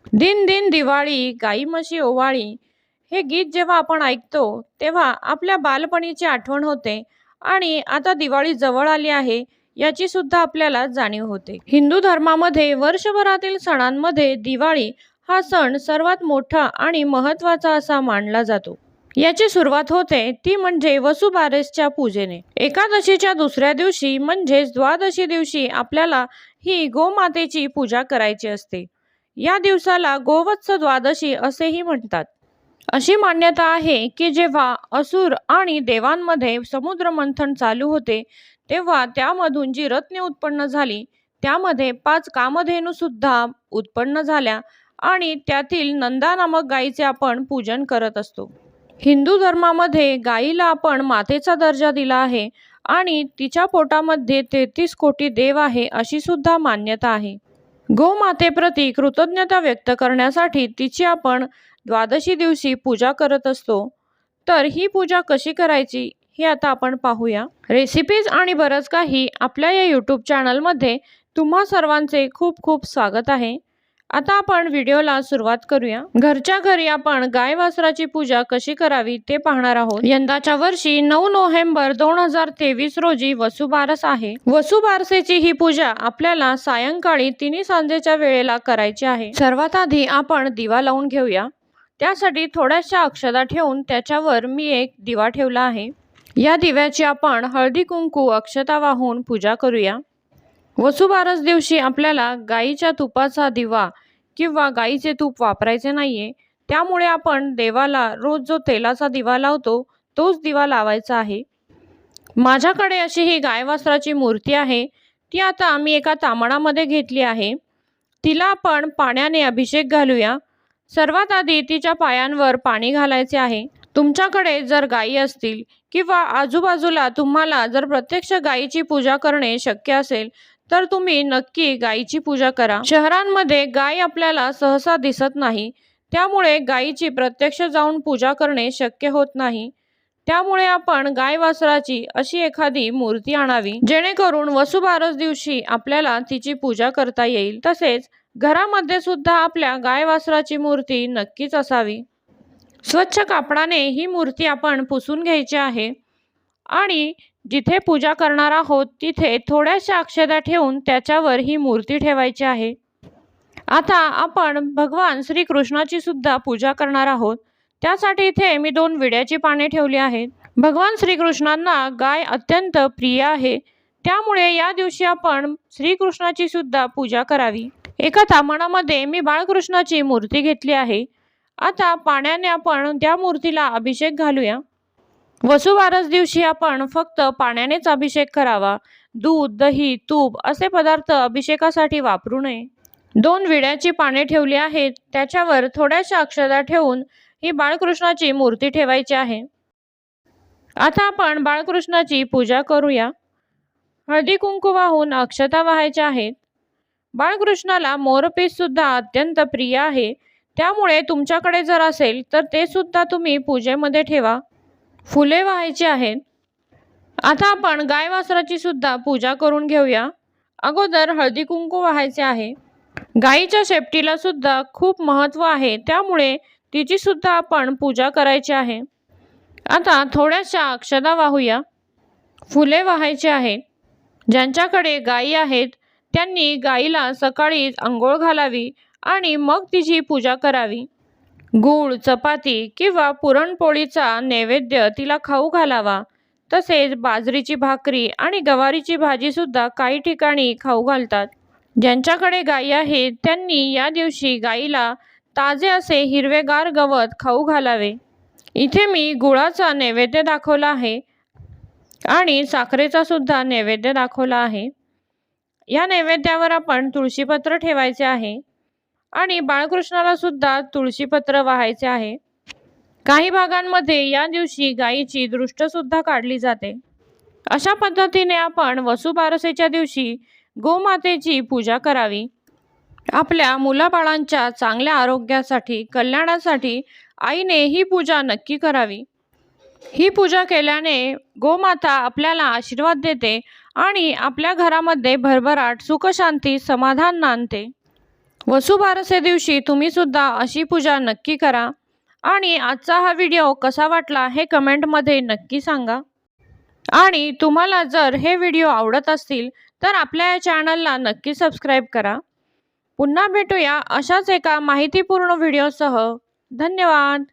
दिन दिन दिवाळी गाई म्हशी ओवाळी हे गीत जेव्हा आपण ऐकतो तेव्हा आपल्या बालपणीची आठवण होते आणि आता दिवाळी जवळ आली आहे याची सुद्धा आपल्याला जाणीव होते. हिंदू धर्मामध्ये वर्षभरातील सणांमध्ये दिवाळी हा सण सर्वात मोठा आणि महत्त्वाचा असा मानला जातो. याची सुरुवात होते ती म्हणजे वसुबारसच्या पूजेने. एकादशीच्या दुसऱ्या दिवशी म्हणजेच द्वादशी दिवशी आपल्याला ही गोमातेची पूजा करायची असते. या दिवसाला गोवत्स द्वादशी असेही म्हणतात. अशी मान्यता आहे की जेव्हा असुर आणि देवांमध्ये समुद्र मंथन चालू होते तेव्हा त्यामधून जी रत्ने उत्पन्न झाली त्यामध्ये 5 कामधेनू सुद्धा उत्पन्न झाल्या आणि त्यातील नंदा नामक गायीचे आपण पूजन करत असतो. हिंदू धर्मामध्ये गायीला आपण मातेचा दर्जा दिला आहे आणि तिच्या पोटामध्ये 33 कोटी देव आहे अशी सुद्धा मान्यता आहे. गोमातेप्रती कृतज्ञता व्यक्त करण्यासाठी तिची आपण द्वादशी दिवशी पूजा करत असतो. तर ही पूजा कशी करायची हे आता आपण पाहूया. रेसिपीज आणि बरंच काही आपल्या या यूट्यूब चॅनलमध्ये तुम्हा सर्वांचे खूप खूप स्वागत आहे. आता आपण व्हिडिओला सुरुवात करूया. घरच्या घरी आपण गाय वासराची पूजा कशी करावी ते पाहणार आहोत. यंदाच्या वर्षी 9 नोव्हेंबर 2023 रोजी वसुबारस आहे. वसुबारसेची ही पूजा आपल्याला सायंकाळी 3 सांजेच्या वेळेला करायची आहे. सर्वात आधी आपण दिवा लावून घेऊया. त्यासाठी थोड्याशा अक्षता ठेवून त्याच्यावर मी एक दिवा ठेवला आहे. या दिव्याची आपण हळदी कुंकू अक्षता वाहून पूजा करूया. वसुबारस दिवशी आपल्याला गाईच्या तुपाचा दिवा किंवा गाईचे तूप वापरायचे नाहीये. त्यामुळे आपण देवाला रोज जो तेलाचा दिवा लावतो तोच दिवा लावायचा आहे. माझ्याकडे अशी ही गाय वासराची मूर्ती आहे. ती आता आम्ही एका तामणामध्ये घेतली आहे. तिला आपण पाण्याने अभिषेक घालूया. सर्वात आधी तिच्या पायांवर पाणी घालायचे आहे. तुमच्याकडे जर गायी असतील किंवा आजूबाजूला तुम्हाला जर प्रत्यक्ष गायीची पूजा करणे शक्य असेल तर तुम्ही नक्की गायीची पूजा करा. शहरांमध्ये गाय आपल्याला सहसा दिसत नाही, त्यामुळे गायीची प्रत्यक्ष जाऊन पूजा करणे शक्य होत नाही. त्यामुळे आपण गाय वासराची अशी एखादी मूर्ती आणावी जेणेकरून वसुबारस दिवशी आपल्याला तिची पूजा करता येईल. तसेच घरामध्ये सुद्धा आपल्या गाय वासराची मूर्ती नक्कीच असावी. स्वच्छ कापडाने ही मूर्ती आपण पुसून घ्यायची आहे आणि जिथे पूजा करणार आहोत तिथे थोड्याशा अक्षता ठेवून त्याच्यावर ही मूर्ती ठेवायची आहे. आता आपण भगवान श्रीकृष्णाची सुद्धा पूजा करणार आहोत. त्यासाठी इथे मी 2 विड्याची पाने ठेवली आहेत. भगवान श्रीकृष्णांना गाय अत्यंत प्रिय आहे, त्यामुळे या दिवशी आपण श्रीकृष्णाची सुद्धा पूजा करावी. एका ताम्हणामध्ये मी बाळकृष्णाची मूर्ती घेतली आहे. आता पाण्याने आपण त्या मूर्तीला अभिषेक घालूया. वसुबारस दिवशी आपण फक्त पाण्यानेच अभिषेक करावा. दूध, दही, तूप असे पदार्थ अभिषेकासाठी वापरू नये. 2 विड्याची पाने ठेवली आहेत. त्याच्यावर थोड्याशा अक्षता ठेवून ही बाळकृष्णाची मूर्ती ठेवायची आहे. आता आपण बाळकृष्णाची पूजा करूया. हळदी कुंकू वाहून अक्षता वाहायच्या आहेत. बाळकृष्णाला मोरपीस सुद्धा अत्यंत प्रिय आहे, त्यामुळे तुमच्याकडे जर असेल तर ते सुद्धा तुम्ही पूजेमध्ये ठेवा. फुले वाहायची आहेत. आता आपण गाय वासराची सुद्धा पूजा करून घेऊया. अगोदर हळदी कुंकू वाहायचे आहे. गायीच्या शेपटीला सुद्धा खूप महत्त्व आहे, त्यामुळे तिची सुद्धा आपण पूजा करायची आहे. आता थोड्याशा अक्षता वाहूया. फुले वाहायची आहेत. ज्यांच्याकडे गायी आहेत त्यांनी गायीला सकाळी अंघोळ घालावी आणि मग तिची पूजा करावी. गूळ, चपाती किंवा पुरणपोळीचा नैवेद्य तिला खाऊ घालावा. तसेच बाजरीची भाकरी आणि गवारीची भाजी सुद्धा काही ठिकाणी खाऊ घालतात. ज्यांच्याकडे गायी आहेत त्यांनी या दिवशी गायीला ताजे असे हिरवेगार गवत खाऊ घालावे. इथे मी गुळाचा नैवेद्य दाखवला आहे आणि साखरेचा सुद्धा नैवेद्य दाखवला आहे. या नैवेद्यावर आपण तुळशीपत्र ठेवायचे आहे आणि बाळकृष्णाला सुद्धा तुळशीपत्र वाहायचे आहे. काही भागांमध्ये या दिवशी गायीची दृष्ट सुद्धा काढली जाते. अशा पद्धतीने आपण वसुबारसेच्या दिवशी गोमातेची पूजा करावी. आपल्या मुलाबाळांच्या चांगल्या आरोग्यासाठी, कल्याणासाठी आईने ही पूजा नक्की करावी. ही पूजा केल्याने गोमाता आपल्याला आशीर्वाद देते आणि आपल्या घरामध्ये भरभराट, सुख, शांती, समाधान नांदते. वसुबारसे दिवशी तुम्ही सुद्धा अशी पूजा नक्की करा आणि आजचा हा व्हिडिओ कसा वाटला हे कमेंटमध्ये नक्की सांगा। आणि तुम्हाला जर हे व्हिडिओ आवडत असतील तर आपल्या या चॅनलला नक्की सबस्क्राईब करा। पुन्हा भेटूया अशाच एका माहितीपूर्ण व्हिडिओसह। धन्यवाद।